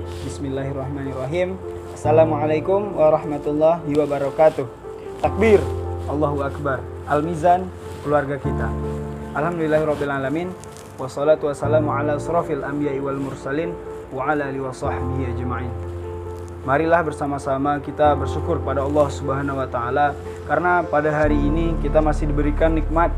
Bismillahirrahmanirrahim. Assalamualaikum warahmatullahi wabarakatuh. Takbir, Allahu Akbar. Al-Mizan, keluarga kita. Alhamdulillahirrabbilalamin. Wassalatu wassalamu ala asrafil anbiya'i wal mursalin wa ala alihi wa sahbihi ajma'in. Marilah bersama-sama kita bersyukur pada Allah Subhanahu wa taala karena pada hari ini kita masih diberikan nikmat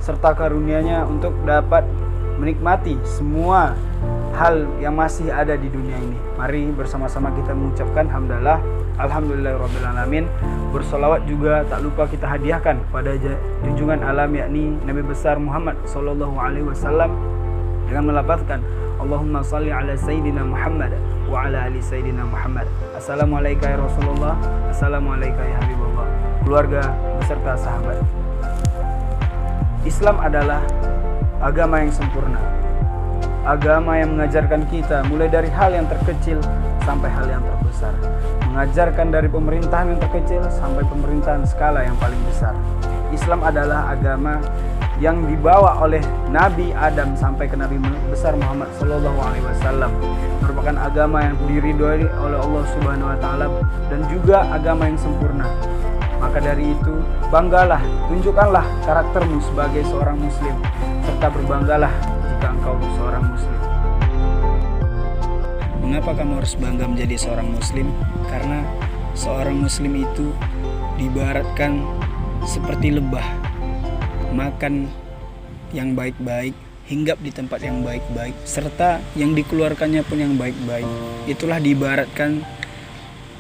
serta karunia-Nya untuk dapat menikmati semua hal yang masih ada di dunia ini. Mari bersama-sama kita mengucapkan hamdalah, alhamdulillahirrabbilalamin. Bersolawat juga tak lupa kita hadiahkan pada junjungan alam yakni Nabi besar Muhammad sallallahu alaihi wasallam dengan melafazkan Allahumma salli ala sayyidina Muhammad wa ala ali sayyidina Muhammad. Assalamualaikum ya Rasulullah, assalamualaikum ya Habibullah. Keluarga beserta sahabat. Islam adalah agama yang sempurna. Agama yang mengajarkan kita mulai dari hal yang terkecil sampai hal yang terbesar. Mengajarkan dari pemerintahan yang terkecil sampai pemerintahan skala yang paling besar. Islam adalah agama yang dibawa oleh Nabi Adam sampai ke Nabi besar Muhammad sallallahu alaihi wasallam. Merupakan agama yang diridhoi oleh Allah Subhanahu wa taala dan juga agama yang sempurna. Maka dari itu, banggalah, tunjukkanlah karaktermu sebagai seorang muslim serta berbanggalah jika engkau seorang muslim. Mengapa kamu harus bangga menjadi seorang muslim? Karena seorang muslim itu diibaratkan seperti lebah, makan yang baik-baik, hinggap di tempat yang baik-baik, serta yang dikeluarkannya pun yang baik-baik. Itulah diibaratkan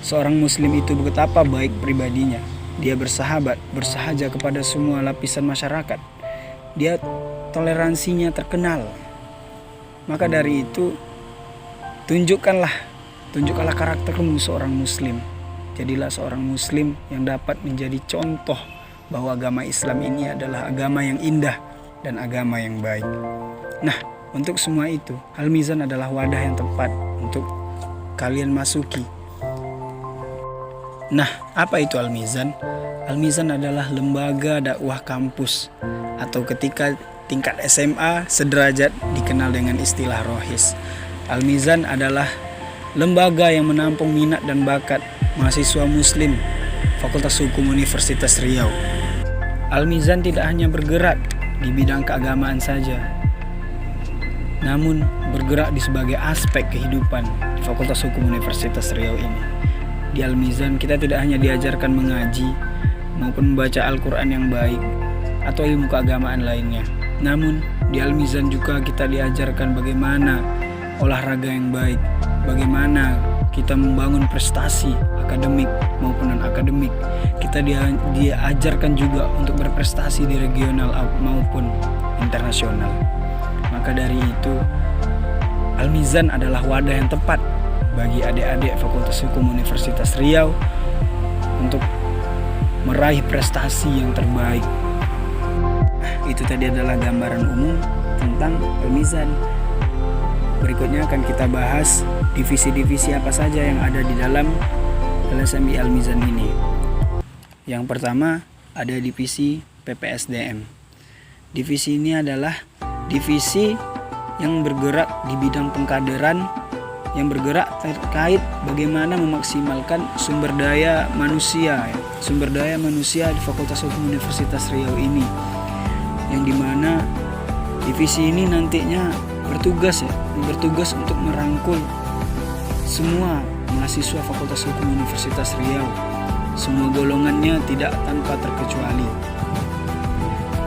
seorang muslim itu betapa baik pribadinya. Dia bersahabat, bersahaja kepada semua lapisan masyarakat. Dia toleransinya terkenal. Maka dari itu, tunjukkanlah karaktermu seorang muslim. Jadilah seorang muslim yang dapat menjadi contoh bahwa agama Islam ini adalah agama yang indah dan agama yang baik. Nah, untuk semua itu, Al-Mizan adalah wadah yang tepat untuk kalian masuki. Nah, apa itu Al-Mizan? Al-Mizan adalah lembaga dakwah kampus atau ketika tingkat SMA sederajat dikenal dengan istilah Rohis. Al-Mizan adalah lembaga yang menampung minat dan bakat mahasiswa muslim Fakultas Hukum Universitas Riau. Al-Mizan tidak hanya bergerak di bidang keagamaan saja, namun bergerak di sebagai aspek kehidupan di Fakultas Hukum Universitas Riau ini. Di Al-Mizan kita tidak hanya diajarkan mengaji maupun membaca Al-Quran yang baik atau ilmu keagamaan lainnya, namun di Al-Mizan juga kita diajarkan bagaimana olahraga yang baik, bagaimana kita membangun prestasi akademik maupun non-akademik. Kita diajarkan juga untuk berprestasi di regional maupun internasional. Maka dari itu, Al-Mizan adalah wadah yang tepat bagi adik-adik Fakultas Hukum Universitas Riau untuk meraih prestasi yang terbaik. Itu tadi adalah gambaran umum tentang Al-Mizan. Berikutnya akan kita bahas divisi-divisi apa saja yang ada di dalam LSMI Al-Mizan ini. Yang pertama ada divisi PPSDM. Divisi ini adalah divisi yang bergerak di bidang pengkaderan, yang bergerak terkait bagaimana memaksimalkan sumber daya manusia di Fakultas Hukum Universitas Riau ini, yang dimana divisi ini nantinya bertugas untuk merangkul semua mahasiswa Fakultas Hukum Universitas Riau, semua golongannya tidak tanpa terkecuali.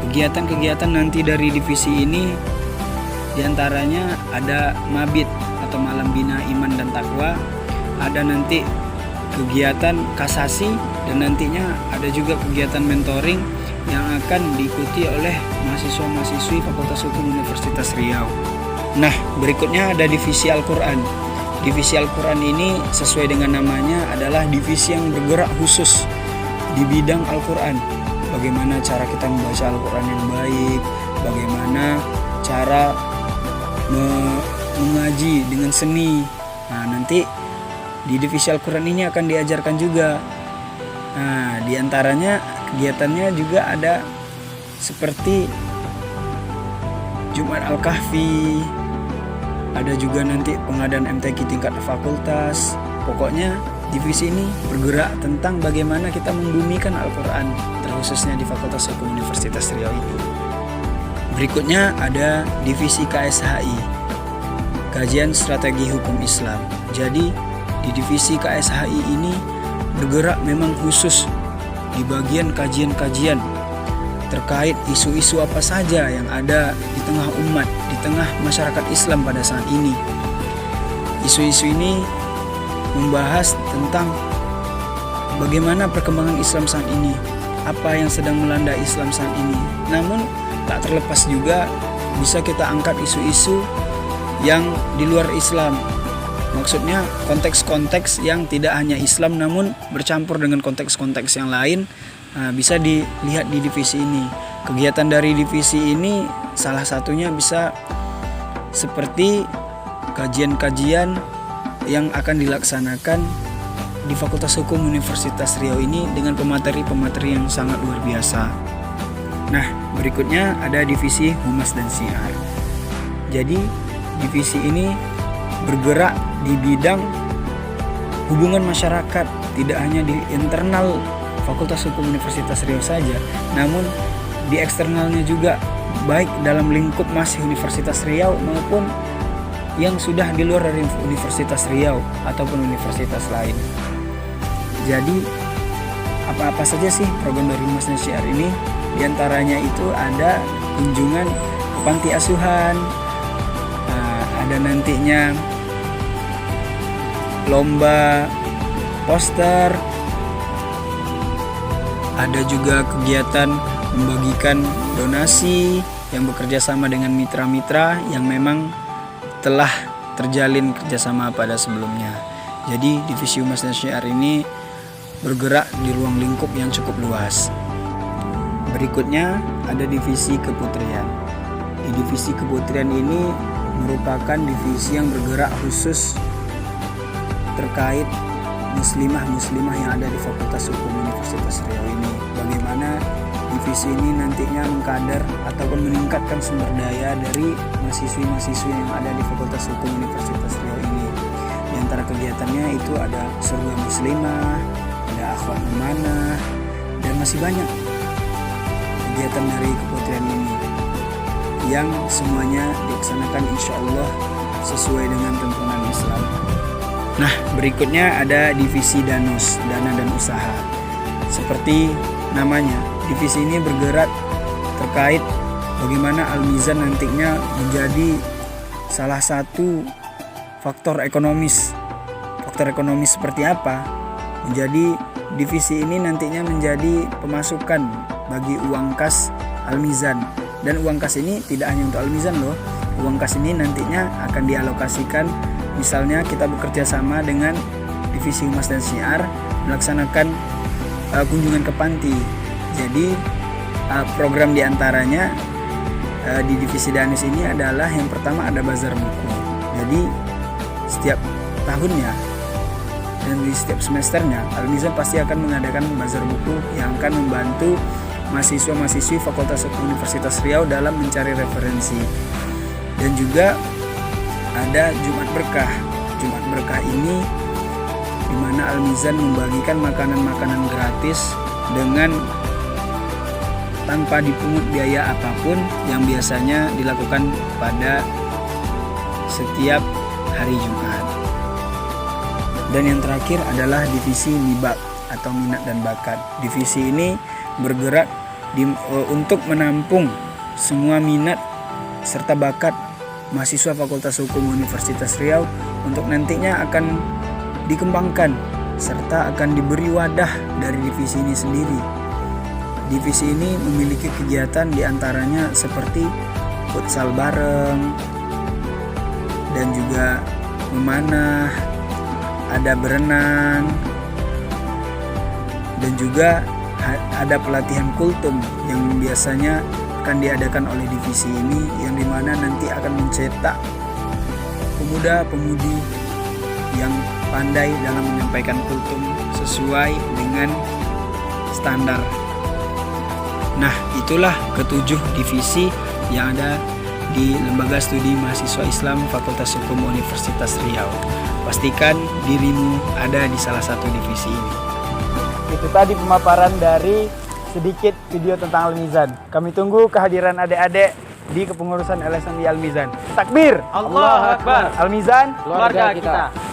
Kegiatan-kegiatan nanti dari divisi ini diantaranya ada mabit atau malam bina iman dan takwa, ada nanti kegiatan kasasi, dan nantinya ada juga kegiatan mentoring yang akan diikuti oleh mahasiswa-mahasiswi Fakultas Hukum Universitas Riau. Nah, berikutnya ada divisi Al-Quran. Divisi Al-Quran ini sesuai dengan namanya adalah divisi yang bergerak khusus di bidang Al-Quran. Bagaimana cara kita membaca Al-Quran yang baik, bagaimana cara mengaji dengan seni. Nah, nanti di divisi Al-Quran ini akan diajarkan juga. Nah, diantaranya kegiatannya juga ada seperti Jumat Al-Kahfi, ada juga nanti pengadaan MTQ tingkat fakultas. Pokoknya divisi ini bergerak tentang bagaimana kita membumikan Al-Quran, terkhususnya di Fakultas Hukum Universitas Riau ini. Berikutnya ada divisi KSHI, Kajian Strategi Hukum Islam. Jadi di divisi KSHI ini bergerak memang khusus di bagian kajian-kajian terkait isu-isu apa saja yang ada di tengah umat, di tengah masyarakat Islam pada saat ini. Isu-isu ini membahas tentang bagaimana perkembangan Islam saat ini, apa yang sedang melanda Islam saat ini. Namun tak terlepas juga bisa kita angkat isu-isu yang di luar Islam. Maksudnya konteks-konteks yang tidak hanya Islam namun bercampur dengan konteks-konteks yang lain. Bisa dilihat di divisi ini. Kegiatan dari divisi ini salah satunya bisa seperti kajian-kajian yang akan dilaksanakan di Fakultas Hukum Universitas Riau ini dengan pemateri-pemateri yang sangat luar biasa. Nah, berikutnya ada divisi Humas dan Syiar. Jadi, divisi ini bergerak di bidang hubungan masyarakat, tidak hanya di internal Fakultas Hukum Universitas Riau saja, namun di eksternalnya juga, baik dalam lingkup masih Universitas Riau maupun yang sudah di luar dari Universitas Riau ataupun universitas lain. Jadi apa-apa saja sih program dari Humas dan Syiar ini? Di antaranya itu ada kunjungan ke panti asuhan, ada nantinya lomba poster, ada juga kegiatan membagikan donasi yang bekerja sama dengan mitra-mitra yang memang telah terjalin kerjasama pada sebelumnya. Jadi divisi Humas dan Syiar ini bergerak di ruang lingkup yang cukup luas. Berikutnya ada divisi Keputrian. Di divisi Keputrian ini merupakan divisi yang bergerak khusus terkait muslimah-muslimah yang ada di Fakultas Hukum Universitas Riau ini. Bagaimana divisi ini nantinya mengkader ataupun meningkatkan sumber daya dari mahasiswi-mahasiswi yang ada di Fakultas Hukum Universitas Riau ini. Di antara kegiatannya itu ada surga muslimah, ada akhwat amanah, dan masih banyak kegiatan dari Keputrian ini yang semuanya dilaksanakan insya Allah sesuai dengan tuntunan Islam. Nah, berikutnya ada divisi Danus, Dana dan Usaha. Seperti namanya, divisi ini bergerak terkait bagaimana Al-Mizan nantinya menjadi salah satu faktor ekonomis. Faktor ekonomis seperti apa? Menjadi divisi ini nantinya menjadi pemasukan bagi uang kas Al-Mizan. Dan uang kas ini tidak hanya untuk Al-Mizan loh. Uang kas ini nantinya akan dialokasikan. Misalnya kita bekerja sama dengan divisi Humas dan Syiar melaksanakan kunjungan ke panti. Jadi program diantaranya di divisi Danus ini adalah yang pertama ada bazar buku. Jadi setiap tahunnya dan di setiap semesternya Al-Mizan pasti akan mengadakan bazar buku yang akan membantu mahasiswa-mahasiswi Fakultas Hukum Universitas Riau dalam mencari referensi. Dan juga ada Jumat Berkah. Jumat Berkah ini di mana Al-Mizan membagikan makanan-makanan gratis dengan tanpa dipungut biaya apapun yang biasanya dilakukan pada setiap hari Jumat. Dan yang terakhir adalah divisi Mibak atau minat dan bakat. Divisi ini bergerak untuk menampung semua minat serta bakat mahasiswa Fakultas Hukum Universitas Riau untuk nantinya akan dikembangkan serta akan diberi wadah dari divisi ini sendiri. Divisi ini memiliki kegiatan diantaranya seperti futsal bareng dan juga memanah, ada berenang, dan juga ada pelatihan kultum yang biasanya akan diadakan oleh divisi ini, yang dimana nanti akan mencetak pemuda-pemudi yang pandai dalam menyampaikan kultum sesuai dengan standar. Nah, itulah ketujuh divisi yang ada di Lembaga Studi Mahasiswa Islam Fakultas Hukum Universitas Riau. Pastikan dirimu ada di salah satu divisi ini. Itu tadi pemaparan dari sedikit video tentang Al-Mizan. Kami tunggu kehadiran adik-adik di kepengurusan LSMI Al-Mizan. Takbir! Allahu Akbar. Al-Mizan, Keluarga kita.